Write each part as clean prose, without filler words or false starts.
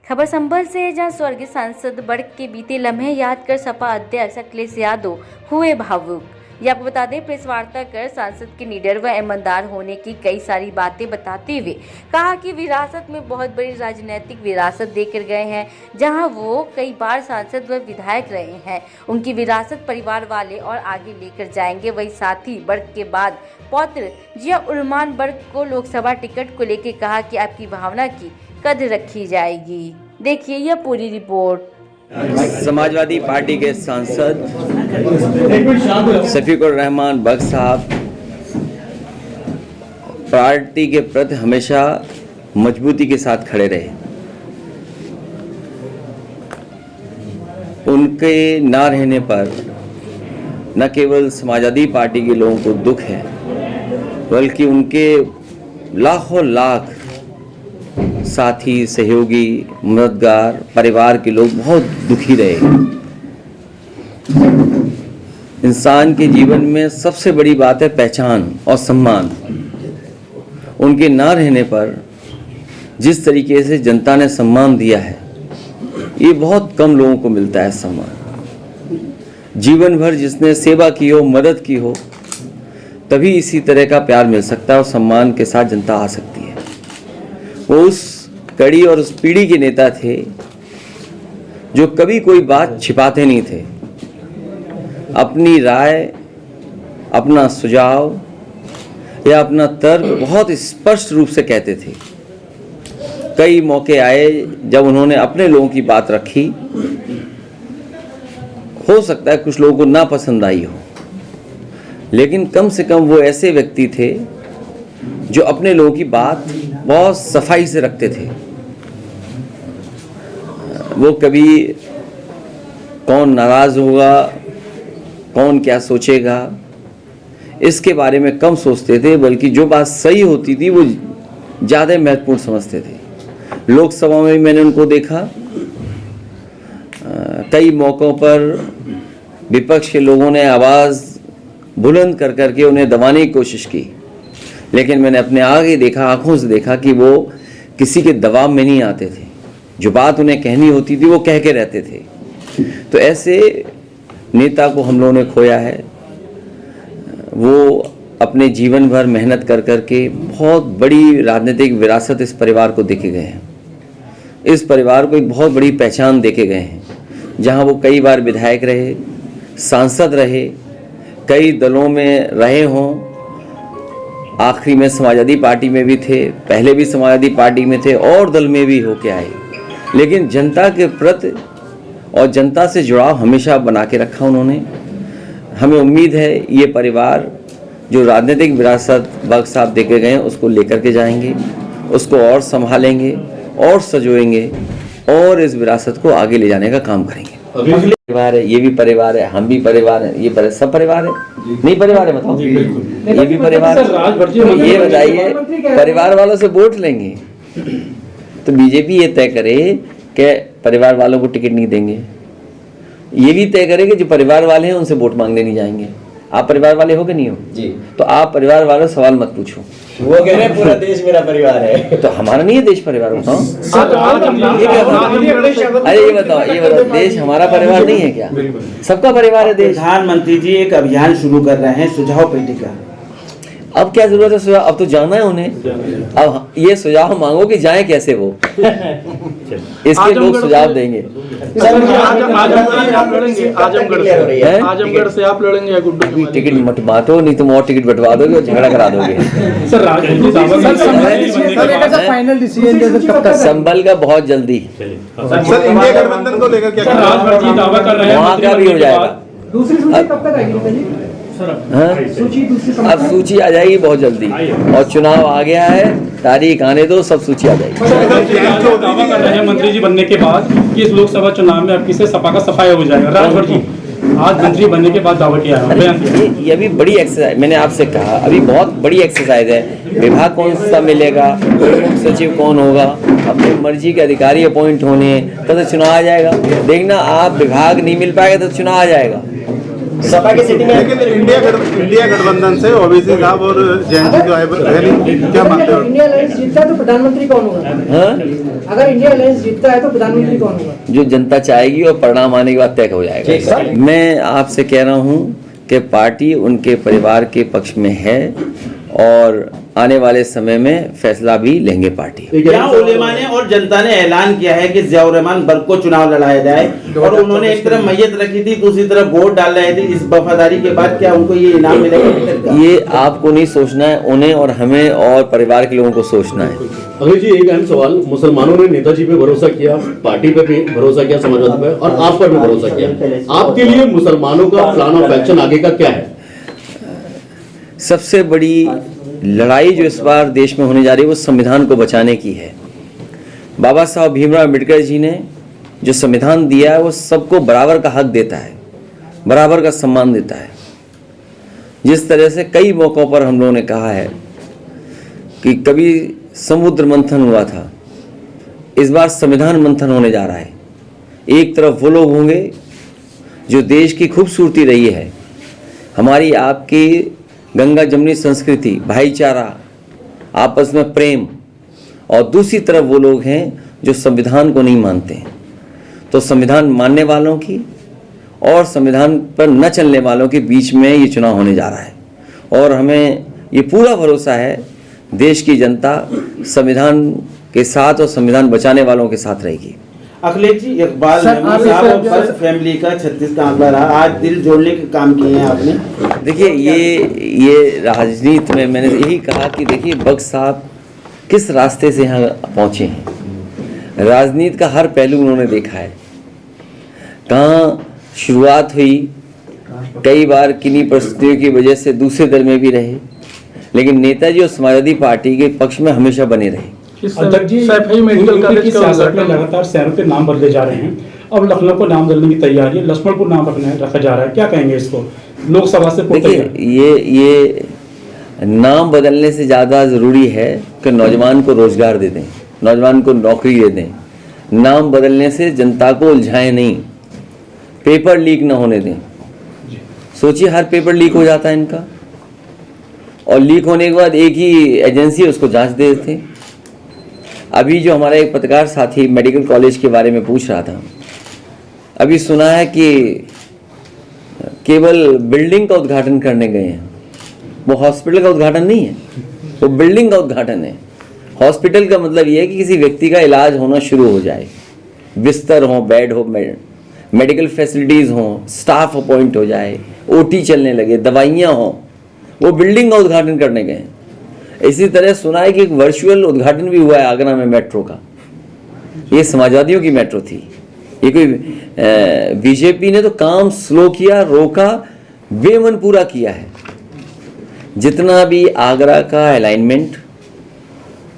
खबर संभल से है, जहां स्वर्गीय सांसद वर्ग के बीते लम्हे याद कर सपा अध्यक्ष अखिलेश यादव हुए भावुक। ये आपको बता दें, प्रेस वार्ता कर सांसद के निडर व ईमानदार होने की कई सारी बातें बताते हुए कहा कि विरासत में बहुत बड़ी राजनीतिक विरासत देकर गए हैं, जहां वो कई बार सांसद व विधायक रहे हैं। उनकी विरासत परिवार वाले और आगे लेकर जाएंगे। वही साथी वर्ग के बाद पौत्र जिया उर्रमान वर्ग को लोकसभा टिकट को लेकर कहा कि आपकी भावना की कद्र रखी जाएगी। देखिए यह पूरी रिपोर्ट। समाजवादी पार्टी के सांसद शफीकुर रहमान बख्श साहब पार्टी के प्रति हमेशा मजबूती के साथ खड़े रहे। उनके ना रहने पर न केवल समाजवादी पार्टी के लोगों को दुख है, बल्कि उनके लाखों लाख साथी, सहयोगी, मददगार, परिवार के लोग बहुत दुखी रहे। इंसान के जीवन में सबसे बड़ी बात है पहचान और सम्मान। उनके ना रहने पर जिस तरीके से जनता ने सम्मान दिया है, ये बहुत कम लोगों को मिलता है सम्मान। जीवन भर जिसने सेवा की हो, मदद की हो, तभी इसी तरह का प्यार मिल सकता है और सम्मान के साथ जनता आ सकती है। वो उस कड़ी और उस पीढ़ी के नेता थे जो कभी कोई बात छिपाते नहीं थे। अपनी राय, अपना सुझाव या अपना तर्क बहुत स्पष्ट रूप से कहते थे। कई मौके आए जब उन्होंने अपने लोगों की बात रखी। हो सकता है कुछ लोगों को ना पसंद आई हो, लेकिन कम से कम वो ऐसे व्यक्ति थे जो अपने लोगों की बात बहुत सफाई से रखते थे। वो कभी कौन नाराज होगा, कौन क्या सोचेगा, इसके बारे में कम सोचते थे, बल्कि जो बात सही होती थी वो ज़्यादा महत्वपूर्ण समझते थे। लोकसभा में मैंने उनको देखा, कई मौक़ों पर विपक्ष के लोगों ने आवाज़ बुलंद कर करके उन्हें दबाने की कोशिश की, लेकिन मैंने अपने आगे देखा, आंखों से देखा कि वो किसी के दबाव में नहीं आते थे। जो बात उन्हें कहनी होती थी वो कह के रहते थे। तो ऐसे नेता को हम लोगों ने खोया है। वो अपने जीवन भर मेहनत कर करके बहुत बड़ी राजनीतिक विरासत इस परिवार को देके गए हैं। इस परिवार को एक बहुत बड़ी पहचान देके गए हैं, जहां वो कई बार विधायक रहे, सांसद रहे, कई दलों में रहे हों। आखिरी में समाजवादी पार्टी में भी थे, पहले भी समाजवादी पार्टी में थे और दल में भी होके आए, लेकिन जनता के प्रति और जनता से जुड़ाव हमेशा बना के रखा उन्होंने। हमें उम्मीद है ये परिवार जो राजनीतिक विरासत बख्श साहब देके गए हैं उसको लेकर के जाएंगे, उसको और संभालेंगे और सजोएंगे और इस विरासत को आगे ले जाने का काम करेंगे। परिवार है, ये भी परिवार है, हम भी परिवार है, ये सब परिवार है। नहीं परिवार है बताओ, ये भी परिवार है। ये बताइए, परिवार वालों से वोट लेंगे तो बीजेपी ये तय करे कि परिवार वालों को टिकट नहीं देंगे। ये भी तय करे कि जो परिवार वाले हैं उनसे वोट मांगने नहीं जाएंगे। आप परिवार वाले हो कि नहीं हो जी? तो आप परिवार वालों सवाल मत पूछो। वो कह रहे हैं पूरा देश मेरा परिवार है। तो हमारा नहीं है देश परिवार बताओ। अरे ये बताओ देश हमारा परिवार नहीं है क्या? सबका परिवार है देश। प्रधानमंत्री जी एक अभियान शुरू कर रहे हैं सुझाव पेटिका। अब क्या जरूरत है सुझाव? अब तो जाना है उन्हें। अब ये सुझाव मांगो कि जाए कैसे वो, इसके लोग सुझाव देंगे। आजमगढ़ से आप लड़ेंगे गुड्डू? टिकट मत बांटो, नहीं तुम और टिकट बंटवा दोगे और झगड़ा करा दोगे। फाइनल डिसीजन संभल का बहुत जल्दी सर इंडिया गठबंधन को लेकर क्या वहाँ का भी हो जाएगा। दूसरी सूची कब तक आएगी? अब सूची आ जाएगी बहुत जल्दी, और चुनाव आ गया है, तारीख आने दो, सब सूची आ जाएगी। दावा कर रहे हैं मंत्री जी बनने के बाद कि इस लोकसभा चुनाव में आपकी से सपा का सफाया हो जाएगा। राजभर जी आज मंत्री बनने के बाद दावा किया है। ये अभी बड़ी एक्सरसाइज, मैंने आपसे कहा अभी बहुत बड़ी एक्सरसाइज है। विभाग कौन सा मिलेगा, मुख्य सचिव कौन होगा, अपनी मर्जी के अधिकारी अपॉइंट होने, तो चुनाव आ जाएगा। देखना आप विभाग नहीं मिल पाएगा तो चुनाव आ जाएगा। सपा की सिटी में लेकिन इंडिया गठबंधन से ओबीसी साहब और जैन जी जो है क्या मानते हो? इंडिया अलायंस जीतता है तो प्रधानमंत्री कौन होगा? हाँ? अगर इंडिया अलायंस जीतता है तो प्रधानमंत्री कौन होगा? जो जनता चाहेगी और परिणाम आने के बाद तय हो जाएगा। मैं आपसे कह रहा हूं कि पार्टी उनके परिवार के पक्ष में है और आने वाले समय में फैसला भी लेंगे पार्टी। क्या उलेमा ने और जनता ने ऐलान किया है कि जियाउर रहमान बर्ग को चुनाव लड़ाया जाए और उन्होंने एक तरफ मैयत रखी थी, दूसरी तरफ वोट डाल रहे थे। इस वफादारी के बाद क्या उनको ये इनाम मिलेगा? ये आपको नहीं सोचना है, उन्हें और हमें और परिवार के लोगों को सोचना है। अखिलेश जी, एक अहम सवाल, मुसलमानों ने नेताजी पे भरोसा किया, पार्टी पे भी भरोसा किया, समाजवादी पे, और आप पर भी भरोसा किया। आपके लिए मुसलमानों का प्लान ऑफ एक्शन आगे का क्या है? सबसे बड़ी लड़ाई जो इस बार देश में होने जा रही है वो संविधान को बचाने की है। बाबा साहब भीमराव अम्बेडकर जी ने जो संविधान दिया है वो सबको बराबर का हक देता है, बराबर का सम्मान देता है। जिस तरह से कई मौक़ों पर हम लोगों ने कहा है कि कभी समुद्र मंथन हुआ था, इस बार संविधान मंथन होने जा रहा है। एक तरफ वो लोग होंगे जो देश की खूबसूरती रही है, हमारी आपकी गंगा जमुनी संस्कृति, भाईचारा, आपस में प्रेम, और दूसरी तरफ वो लोग हैं जो संविधान को नहीं मानते हैं। तो संविधान मानने वालों की और संविधान पर न चलने वालों के बीच में ये चुनाव होने जा रहा है और हमें ये पूरा भरोसा है देश की जनता संविधान के साथ और संविधान बचाने वालों के साथ रहेगी। अखिलेश जी, इकबाल मेमन साहब और बर्ग फैमिली का 36 का आंकड़ा रहा, आज दिल जोड़ने के काम किए हैं आपने। देखिए, ये राजनीति में मैंने यही कहा कि देखिए बर्ग साहब किस रास्ते से यहाँ पहुँचे हैं। राजनीति का हर पहलू उन्होंने देखा है, कहाँ शुरुआत हुई, कई बार किन्हीं परिस्थितियों की वजह से दूसरे दल में भी रहे, लेकिन नेताजी और समाजवादी पार्टी के पक्ष में हमेशा बने रहे। अध्यक्ष जी, उनकी सियासत में लगातार शहरों के नाम बदले जा रहे हैं। अब लखनऊ को नाम बदलने की तैयारी है, लक्ष्मणपुर नाम रखा जा रहा है, क्या कहेंगे इसको? लोकसभा से देखिए, ये नाम बदलने से ज़्यादा ज़रूरी है कि नौजवान को रोजगार दे दें, नौजवान को नौकरी दे दें। नाम बदलने से जनता को उलझाएं नहीं, पेपर लीक ना होने दें। सोचिए, हर पेपर लीक हो जाता है इनका, और लीक होने के बाद एक ही एजेंसी उसको जांच दे देते हैं। अभी जो हमारा एक पत्रकार साथी मेडिकल कॉलेज के बारे में पूछ रहा था, अभी सुना है कि केवल बिल्डिंग का उद्घाटन करने गए हैं, वो हॉस्पिटल का उद्घाटन नहीं है, वो बिल्डिंग का उद्घाटन है। हॉस्पिटल का मतलब ये है कि किसी व्यक्ति का इलाज होना शुरू हो जाए, बिस्तर हो, बेड हो, मेडिकल फैसिलिटीज़ हो, स्टाफ अपॉइंट हो जाए, ओटी चलने लगे, दवाइयाँ हों, वो बिल्डिंग का उद्घाटन करने गए हैं। इसी तरह सुना है कि एक वर्चुअल उद्घाटन भी हुआ है आगरा में मेट्रो का। ये समाजवादियों की मेट्रो थी, ये कोई बीजेपी ने तो काम स्लो किया, रोका, बेमन पूरा किया है। जितना भी आगरा का अलाइनमेंट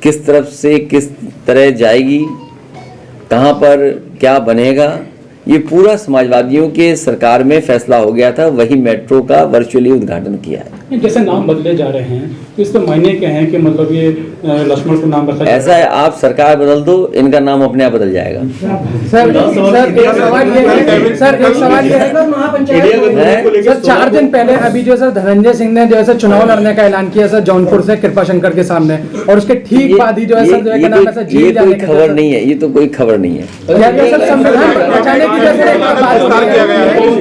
किस तरफ से किस तरह जाएगी, कहाँ पर क्या बनेगा, ये पूरा समाजवादियों के सरकार में फैसला हो गया था, वही मेट्रो का वर्चुअली उद्घाटन किया है। जैसे नाम बदले जा रहे हैं तो इसके मायने क्या हैं कि मतलब ये लक्ष्मण को नाम रखा ऐसा है, आप सरकार बदल दो, इनका नाम अपने आप बदल जाएगा। सर एक सवाल ये है, सर 4 दिन पहले अभी जो सर धनंजय सिंह ने जो है चुनाव लड़ने का ऐलान किया सर जौनपुर से कृपाशंकर के सामने, और उसके ठीक बाद ही जो है सर ये कोई खबर नहीं है, ये तो कोई खबर नहीं है।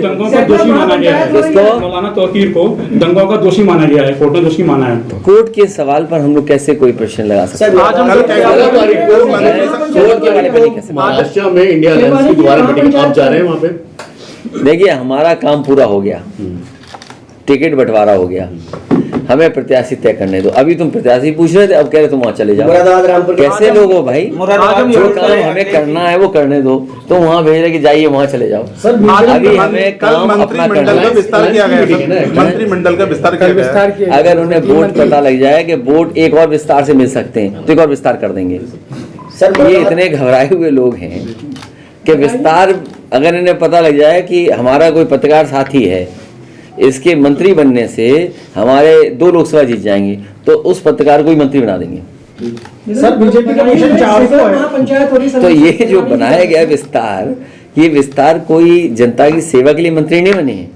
दंगों का दोषी माना गया है, मौलाना तौकीर को दंगों का दोषी माना गया है, कोर्ट ने दोषी माना है। कोर्ट के सवाल पर हम लोग कैसे कोई प्रश्न लगा सकते हैं? महाराष्ट्र में इंडिया अलायंस की दोबारा मीटिंग, आप जा रहे हैं वहाँ पे? देखिए, हमारा काम पूरा हो गया, टिकट बंटवारा हो गया, हमें प्रत्याशी तय करने दो। अभी तुम प्रत्याशी पूछ रहे थे, अब कह रहे तुम वहाँ चले जाओ। कैसे लोग हो भाई? जो काम हमें करना है वो करने दो, तो वहाँ भेज रहे कि जाइए वहाँ चले जाओ। अभी हमें काम अपना करना है। मंत्रिमंडल का विस्तार किया गया। अगर उन्हें वोट पता लग जाए कि वोट एक और विस्तार से मिल सकते हैं तो एक और विस्तार कर देंगे। ये इतने घबराए हुए लोग हैं कि विस्तार, अगर इन्हें पता लग जाए कि हमारा कोई पत्रकार साथी है, इसके मंत्री बनने से हमारे 2 लोकसभा जीत जाएंगी, तो उस पत्रकार को ही मंत्री बना देंगे। सर बीजेपी का मिशन 400 है, तो ये जो बनाया गया विस्तार, ये विस्तार कोई जनता की सेवा के लिए मंत्री नहीं बने हैं,